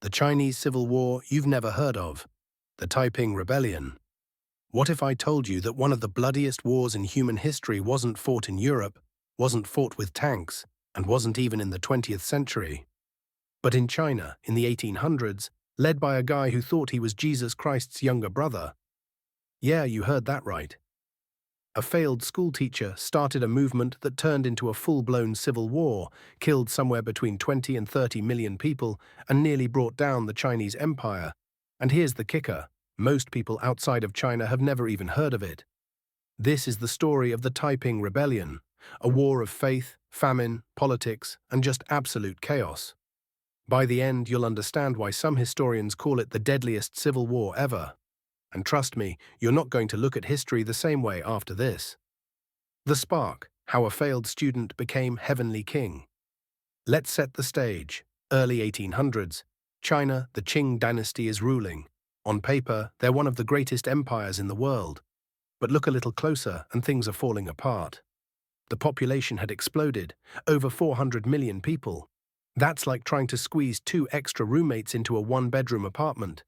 The Chinese Civil War you've never heard of, the Taiping Rebellion. What if I told you that one of the bloodiest wars in human history wasn't fought in Europe, wasn't fought with tanks, and wasn't even in the 20th century, but in China in the 1800s, led by a guy who thought he was Jesus Christ's younger brother? Yeah, you heard that right. A failed schoolteacher started a movement that turned into a full-blown civil war, killed somewhere between 20 and 30 million people, and nearly brought down the Chinese empire. And here's the kicker: most people outside of China have never even heard of it. This is the story of the Taiping Rebellion, a war of faith, famine, politics, and just absolute chaos. By the end, you'll understand why some historians call it the deadliest civil war ever. And trust me, you're not going to look at history the same way after this. The spark: how a failed student became heavenly king. Let's set the stage. Early 1800s. China, the Qing Dynasty, is ruling. On paper, they're one of the greatest empires in the world. But look a little closer and things are falling apart. The population had exploded, over 400 million people. That's like trying to squeeze 2 extra roommates into a 1-bedroom apartment.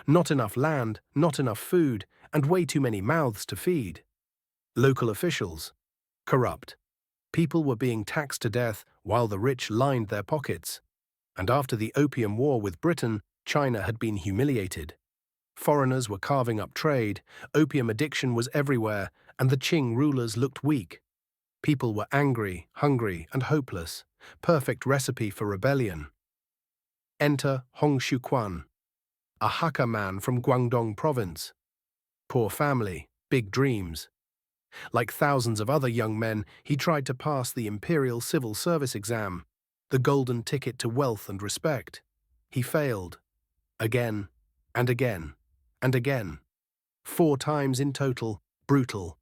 Not enough land, not enough food, and way too many mouths to feed. Local officials: corrupt. People were being taxed to death while the rich lined their pockets. And after the Opium War with Britain, China had been humiliated. Foreigners were carving up trade, opium addiction was everywhere, and the Qing rulers looked weak. People were angry, hungry, and hopeless. Perfect recipe for rebellion. Enter Hong Xiuquan, a Hakka man from Guangdong province. Poor family, big dreams. Like thousands of other young men, he tried to pass the Imperial Civil Service exam, the golden ticket to wealth and respect. He failed. Again, and again, and again. 4 times in total. Brutal.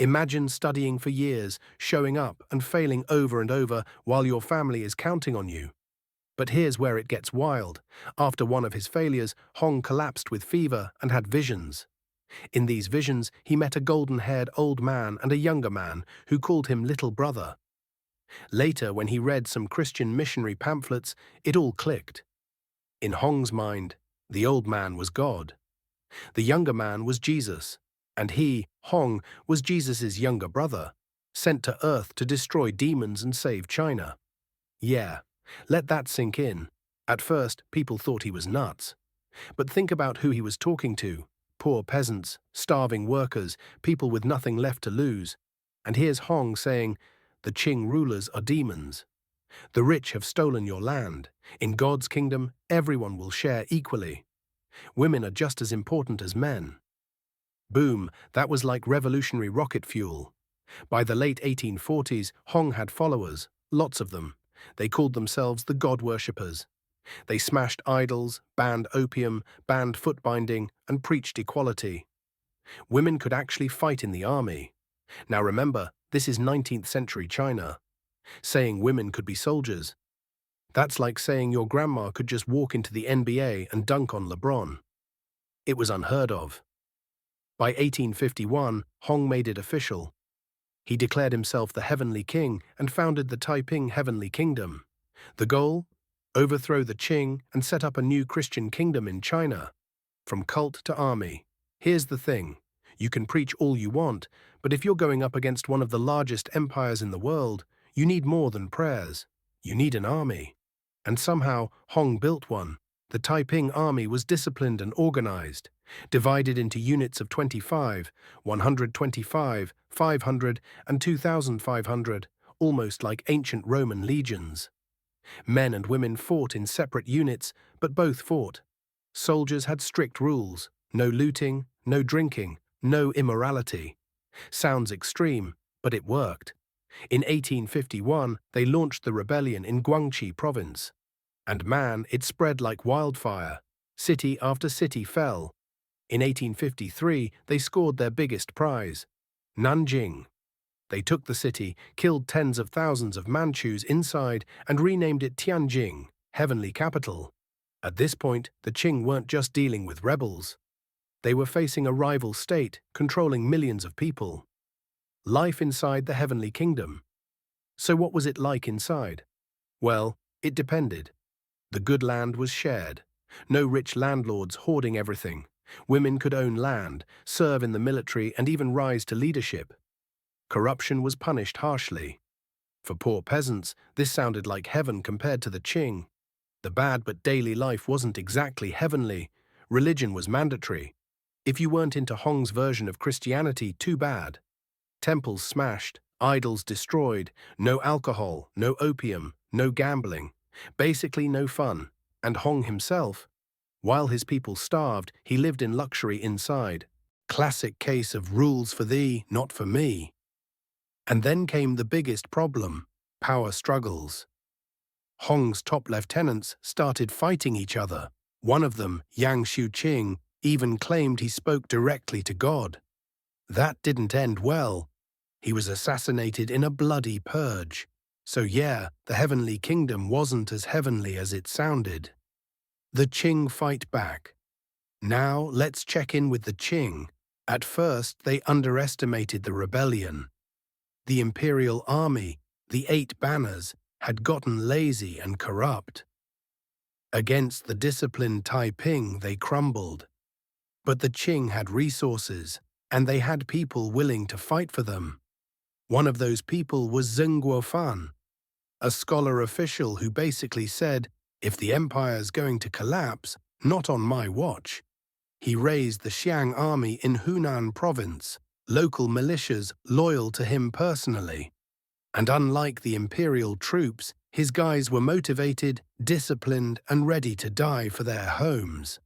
Imagine studying for years, showing up and failing over and over while your family is counting on you. But here's where it gets wild. After one of his failures, Hong collapsed with fever and had visions. In these visions, he met a golden-haired old man and a younger man who called him little brother. Later, when he read some Christian missionary pamphlets, it all clicked. In Hong's mind, the old man was God. The younger man was Jesus, and he, Hong, was Jesus's younger brother, sent to Earth to destroy demons and save China. Yeah. Let that sink in. At first, people thought he was nuts. But think about who he was talking to: poor peasants, starving workers, people with nothing left to lose. And here's Hong saying, the Qing rulers are demons. The rich have stolen your land. In God's kingdom, everyone will share equally. Women are just as important as men. Boom, that was like revolutionary rocket fuel. By the late 1840s, Hong had followers, lots of them. They called themselves the God Worshippers. They smashed idols, banned opium, banned foot binding, and preached equality. Women could actually fight in the army. Now remember, this is 19th century China. Saying women could be soldiers, that's like saying your grandma could just walk into the NBA and dunk on LeBron. It was unheard of. By 1851, Hong made it official. He declared himself the Heavenly King and founded the Taiping Heavenly Kingdom. The goal? Overthrow the Qing and set up a new Christian kingdom in China. From cult to army. Here's the thing: you can preach all you want, but if you're going up against one of the largest empires in the world, you need more than prayers. You need an army. And somehow, Hong built one. The Taiping army was disciplined and organized, divided into units of 25, 125, 500, and 2,500, almost like ancient Roman legions. Men and women fought in separate units, but both fought. Soldiers had strict rules: no looting, no drinking, no immorality. Sounds extreme, but it worked. In 1851, they launched the rebellion in Guangxi province. And man, it spread like wildfire. City after city fell. In 1853, they scored their biggest prize, Nanjing. They took the city, killed tens of thousands of Manchus inside, and renamed it Tianjin, heavenly capital. At this point, the Qing weren't just dealing with rebels. They were facing a rival state, controlling millions of people. Life inside the Heavenly Kingdom. So what was it like inside? Well, it depended. The good land was shared. No rich landlords hoarding everything. Women could own land, serve in the military, and even rise to leadership. Corruption was punished harshly. For poor peasants, this sounded like heaven compared to the Qing. The bad but daily life wasn't exactly heavenly. Religion was mandatory. If you weren't into Hong's version of Christianity, too bad. Temples smashed, idols destroyed, no alcohol, no opium, no gambling. Basically no fun. And Hong himself, while his people starved, he lived in luxury inside. Classic case of rules for thee, not for me. And then came the biggest problem: power struggles. Hong's top lieutenants started fighting each other. One of them, Yang Shuqing, even claimed he spoke directly to God. That didn't end well. He was assassinated in a bloody purge. So yeah, the Heavenly Kingdom wasn't as heavenly as it sounded. The Qing fight back. Now let's check in with the Qing. At first, they underestimated the rebellion. The imperial army, the 8 banners, had gotten lazy and corrupt. Against the disciplined Taiping, they crumbled. But the Qing had resources, and they had people willing to fight for them. One of those people was Zheng Guofan, a scholar official who basically said, if the empire's going to collapse, not on my watch. He raised the Xiang army in Hunan province, local militias loyal to him personally. And unlike the imperial troops, his guys were motivated, disciplined, and ready to die for their homes.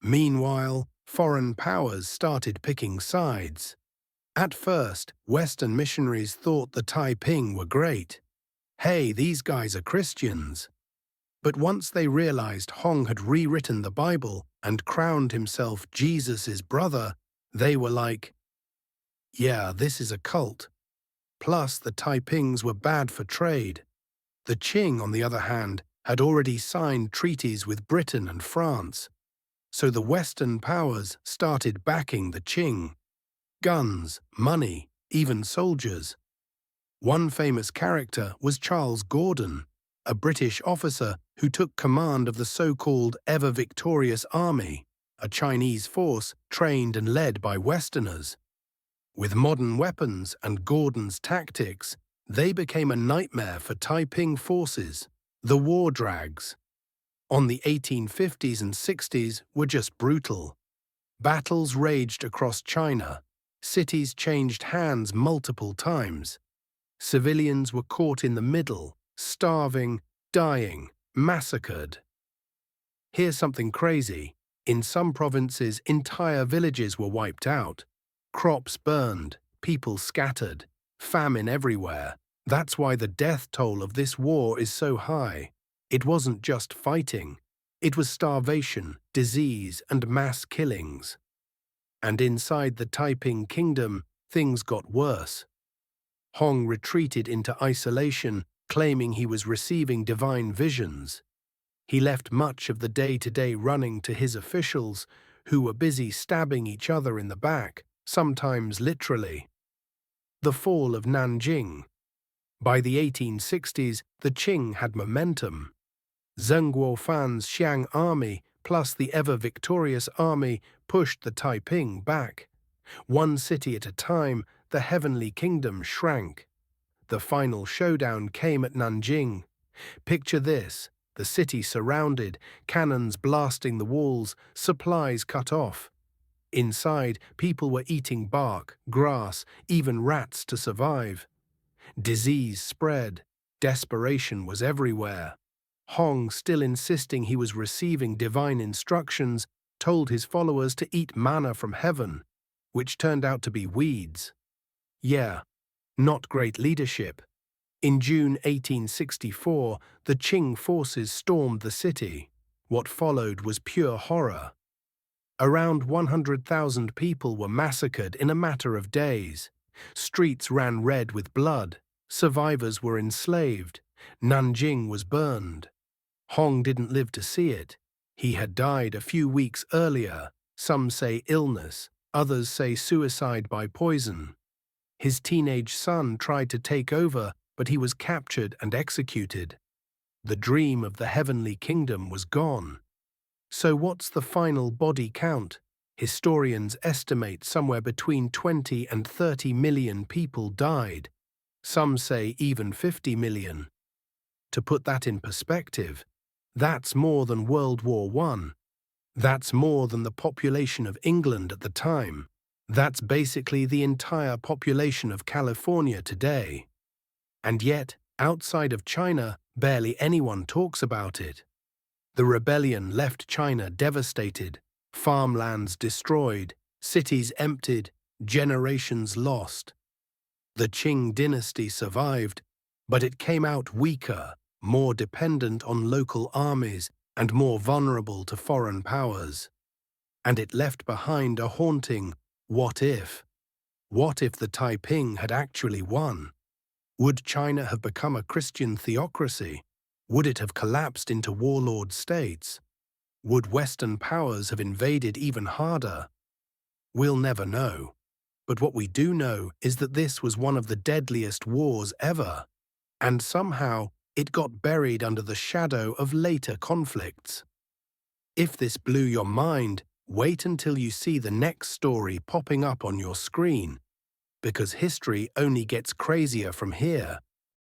Meanwhile, foreign powers started picking sides. At first, Western missionaries thought the Taiping were great. Hey, these guys are Christians. But once they realized Hong had rewritten the Bible and crowned himself Jesus' brother, they were like, yeah, this is a cult. Plus, the Taipings were bad for trade. The Qing, on the other hand, had already signed treaties with Britain and France. So the Western powers started backing the Qing. Guns, money, even soldiers. One famous character was Charles Gordon, a British officer who took command of the so-called ever-victorious army, a Chinese force trained and led by Westerners. With modern weapons and Gordon's tactics, they became a nightmare for Taiping forces. The war drags on the 1850s and 60s were just brutal. Battles raged across China. Cities changed hands multiple times. Civilians were caught in the middle, starving, dying, massacred. Here's something crazy. In some provinces, entire villages were wiped out. Crops burned, people scattered, famine everywhere. That's why the death toll of this war is so high. It wasn't just fighting. It was starvation, disease, and mass killings. And inside the Taiping Kingdom, things got worse. Hong retreated into isolation, claiming he was receiving divine visions. He left much of the day-to-day running to his officials, who were busy stabbing each other in the back, sometimes literally. The fall of Nanjing. By the 1860s, the Qing had momentum. Zheng Guofan's Xiang army plus the ever-victorious army pushed the Taiping back. One city at a time, the Heavenly Kingdom shrank. The final showdown came at Nanjing. Picture this, the city surrounded, cannons blasting the walls, supplies cut off. Inside, people were eating bark, grass, even rats to survive. Disease spread. Desperation was everywhere. Hong, still insisting he was receiving divine instructions, told his followers to eat manna from heaven, which turned out to be weeds. Yeah, not great leadership. In June 1864, the Qing forces stormed the city. What followed was pure horror. Around 100,000 people were massacred in a matter of days. Streets ran red with blood. Survivors were enslaved. Nanjing was burned. Hong didn't live to see it. He had died a few weeks earlier. Some say illness, others say suicide by poison. His teenage son tried to take over, but he was captured and executed. The dream of the Heavenly Kingdom was gone. So what's the final body count? Historians estimate somewhere between 20 and 30 million people died. Some say even 50 million. To put that in perspective, that's more than World War I. That's more than the population of England at the time. That's basically the entire population of California today. And yet, outside of China, barely anyone talks about it. The rebellion left China devastated, farmlands destroyed, cities emptied, generations lost. The Qing Dynasty survived, but it came out weaker, more dependent on local armies and more vulnerable to foreign powers. And it left behind a haunting what if? What if the Taiping had actually won? Would China have become a Christian theocracy? Would it have collapsed into warlord states? Would Western powers have invaded even harder? We'll never know. But what we do know is that this was one of the deadliest wars ever, and somehow it got buried under the shadow of later conflicts. If this blew your mind, wait until you see the next story popping up on your screen, because history only gets crazier from here.